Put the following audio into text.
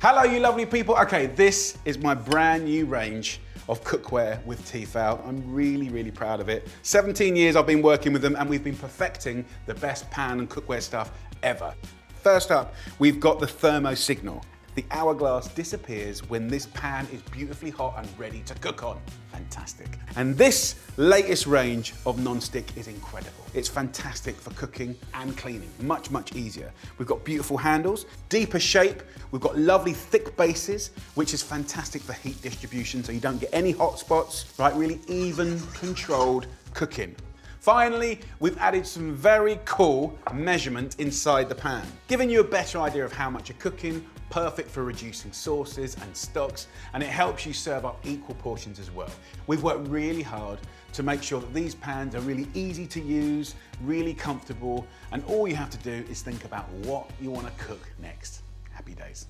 Hello, you lovely people. Okay, this is my brand new range of cookware with Tefal. I'm really, really proud of it. 17 years I've been working with them and we've been perfecting the best pan and cookware stuff ever. First up, we've got the thermo signal. The hourglass disappears when this pan is beautifully hot and ready to cook on. Fantastic. And this latest range of non-stick is incredible. It's fantastic for cooking and cleaning, much, much easier. We've got beautiful handles, deeper shape. We've got lovely thick bases, which is fantastic for heat distribution so you don't get any hot spots, right? Really even, controlled cooking. Finally, we've added some very cool measurement inside the pan, giving you a better idea of how much you're cooking, perfect for reducing sauces and stocks, and it helps you serve up equal portions as well. We've worked really hard to make sure that these pans are really easy to use, really comfortable, and all you have to do is think about what you want to cook next. Happy days.